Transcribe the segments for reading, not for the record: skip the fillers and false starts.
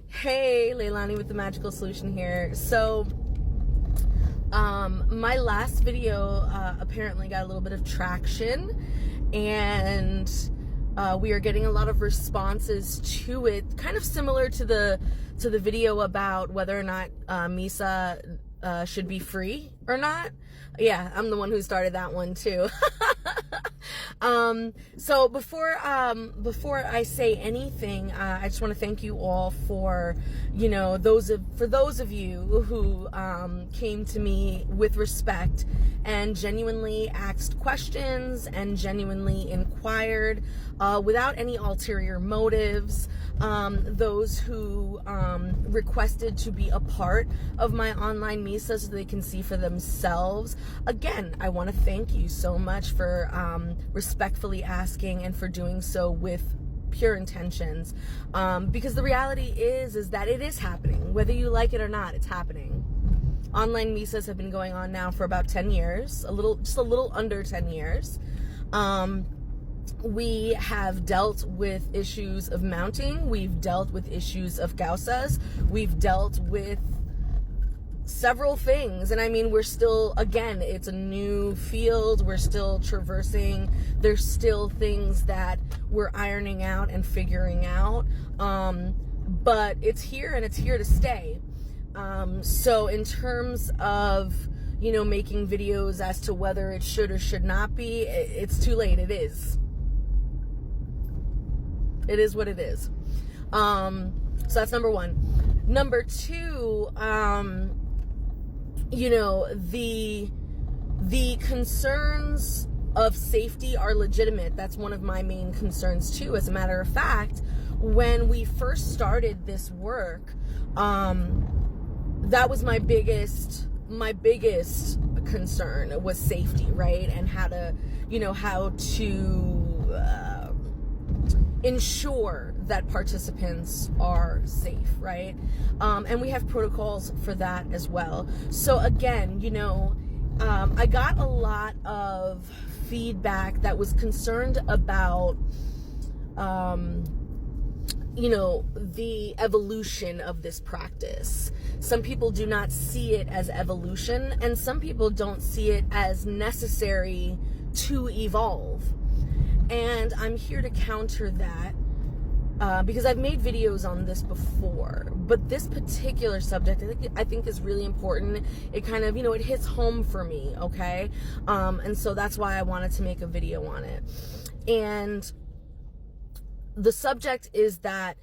Hey, Leilani with the Magical Solution here. So, my last video apparently got a little bit of traction, and we are getting a lot of responses to it, kind of similar to the video about whether or not Misa should be free or not. Yeah, I'm the one who started that one too. So before I say anything, I just want to thank you all for, those of you who came to me with respect and genuinely asked questions and genuinely inquired without any ulterior motives. Those who requested to be a part of my online Misa so they can see for themselves. Again, I want to thank you so much for respectfully asking and for doing so with pure intentions, because the reality is that it is happening. Whether you like it or not, it's happening. Online Misas have been going on now for about 10 years, just a little under 10 years. We have dealt with issues of mounting. We've dealt with issues of gausas. We've dealt with several things. And I mean, we're still, again, it's a new field. We're still traversing. There's still things that we're ironing out and figuring out. But it's here and it's here to stay. So in terms of, making videos as to whether it should or should not be, it's too late. It is. It is what it is. So that's number one. Number two, the concerns of safety are legitimate. That's one of my main concerns too. As a matter of fact, when we first started this work, that was my biggest concern was safety, right? And how to ensure that participants are safe, right? And we have protocols for that as well. So again, I got a lot of feedback that was concerned about, the evolution of this practice. Some people do not see it as evolution, and some people don't see it as necessary to evolve. And I'm here to counter that because I've made videos on this before. But this particular subject, I think is really important. It kind of, it hits home for me, okay? And so that's why I wanted to make a video on it. And the subject is that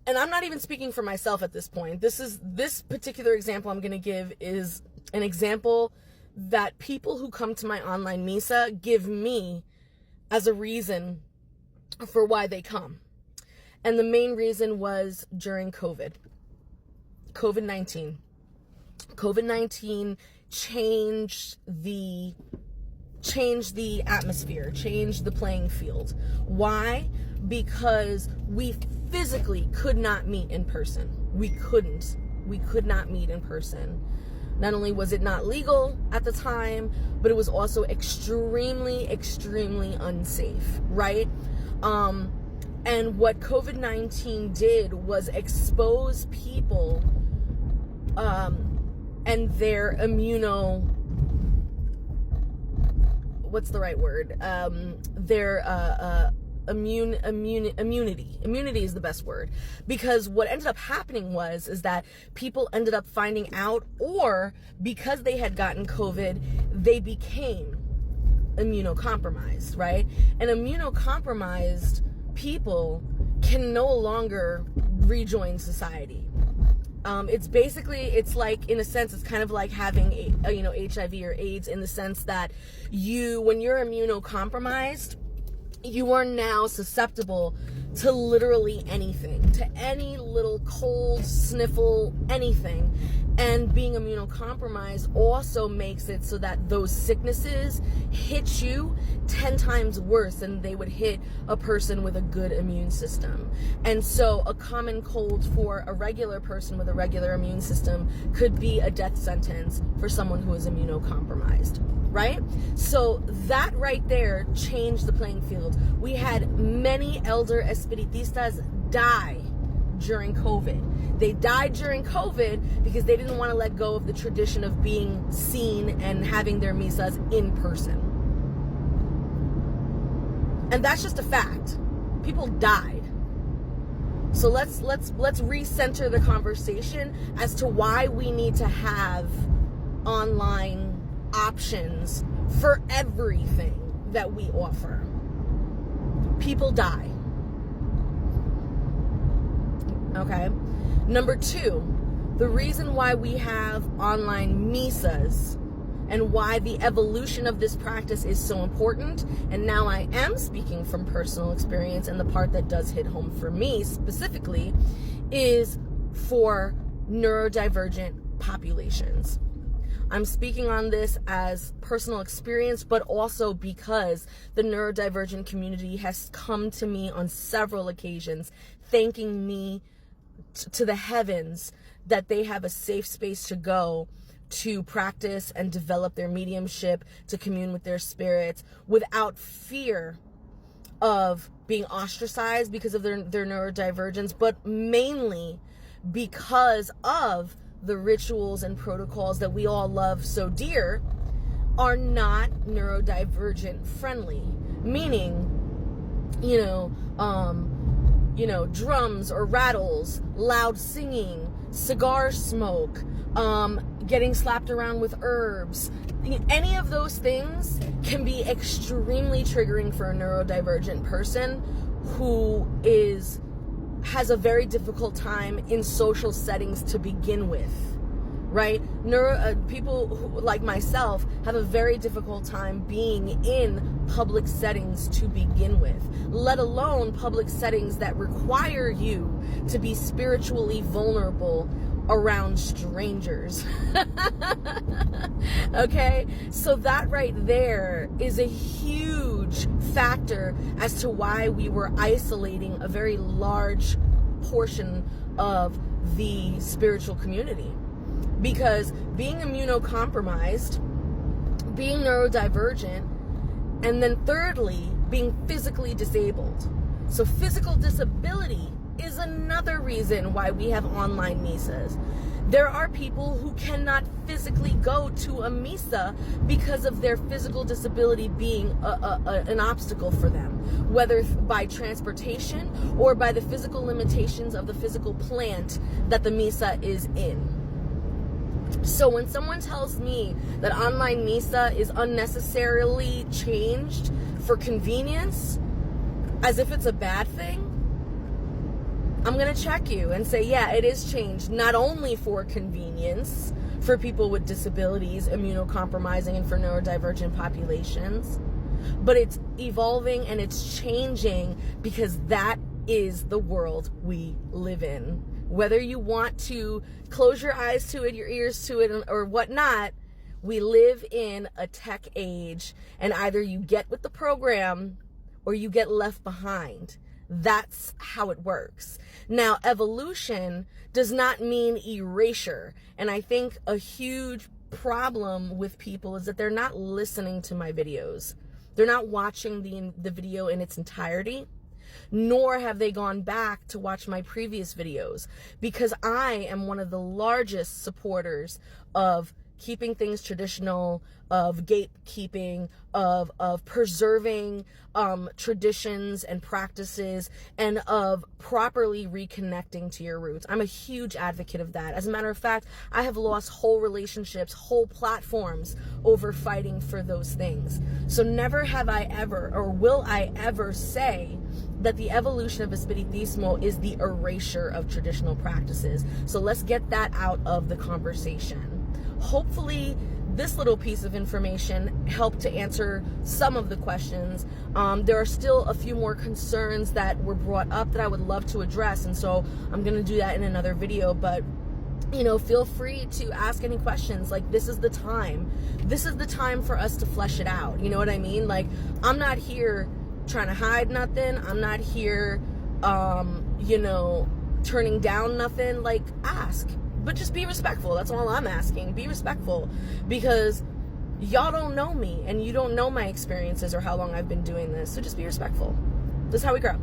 and I'm not even speaking for myself at this point. This particular example I'm going to give is an example that people who come to my online Misa give me as a reason for why they come. And the main reason was during COVID-19. COVID-19 changed the atmosphere, changed the playing field. Why? Because we physically could not meet in person. We could not meet in person. Not only was it not legal at the time, but it was also extremely, extremely unsafe, right? And what COVID-19 did was expose people and their immunity is the best word, because what ended up happening is that people ended up finding out, or because they had gotten COVID, they became immunocompromised, right? And immunocompromised people can no longer rejoin society. It's like, in a sense, it's kind of like having HIV or AIDS, in the sense that when you're immunocompromised, you are now susceptible to literally anything, to any little cold, sniffle, anything. And being immunocompromised also makes it so that those sicknesses hit you 10 times worse than they would hit a person with a good immune system. And so a common cold for a regular person with a regular immune system could be a death sentence for someone who is immunocompromised. right? So that right there changed the playing field. We had many elder espiritistas die during COVID. They died during COVID because they didn't want to let go of the tradition of being seen and having their misas in person. And that's just a fact. People died. So let's recenter the conversation as to why we need to have online options for everything that we offer. People die. Okay. Number two, the reason why we have online misas and why the evolution of this practice is so important, and now I am speaking from personal experience, and the part that does hit home for me specifically is for neurodivergent populations. I'm speaking on this as personal experience, but also because the neurodivergent community has come to me on several occasions, thanking me to the heavens that they have a safe space to go to practice and develop their mediumship, to commune with their spirits without fear of being ostracized because of their neurodivergence, but mainly because of the rituals and protocols that we all love so dear are not neurodivergent friendly. Meaning, drums or rattles, loud singing, cigar smoke, getting slapped around with herbs. Any of those things can be extremely triggering for a neurodivergent person who has a very difficult time in social settings to begin with, right? People who, like myself, have a very difficult time being in public settings to begin with, let alone public settings that require you to be spiritually vulnerable around strangers. Okay, so that right there is a huge factor as to why we were isolating a very large portion of the spiritual community. Because being immunocompromised, being neurodivergent, and then thirdly, being physically disabled. So physical disability is another reason why we have online misas. There are people who cannot physically go to a misa because of their physical disability being an obstacle for them, whether by transportation or by the physical limitations of the physical plant that the misa is in. So when someone tells me that online misa is unnecessarily changed for convenience, as if it's a bad thing, I'm going to check you and say, yeah, it is changed, not only for convenience for people with disabilities, immunocompromising, and for neurodivergent populations, but it's evolving and it's changing because that is the world we live in. Whether you want to close your eyes to it, your ears to it, or whatnot, we live in a tech age, and either you get with the program or you get left behind. That's how it works. Now, evolution does not mean erasure. And I think a huge problem with people is that they're not listening to my videos. They're not watching the video in its entirety, nor have they gone back to watch my previous videos, because I am one of the largest supporters of keeping things traditional, of gatekeeping, of preserving traditions and practices, and of properly reconnecting to your roots. I'm a huge advocate of that. As a matter of fact, I have lost whole relationships, whole platforms over fighting for those things. So never have I ever, or will I ever, say that the evolution of Espiritismo is the erasure of traditional practices. So let's get that out of the conversation. Hopefully this little piece of information helped to answer some of the questions. There are still a few more concerns that were brought up that I would love to address, and so I'm going to do that in another video. But feel free to ask any questions. Like, this is the time. This is the time for us to flesh it out. You know what I mean? Like, I'm not here trying to hide nothing. I'm not here, turning down nothing. Like, ask. But just be respectful. That's all I'm asking. Be respectful. Because y'all don't know me and you don't know my experiences or how long I've been doing this. So just be respectful. This is how we grow.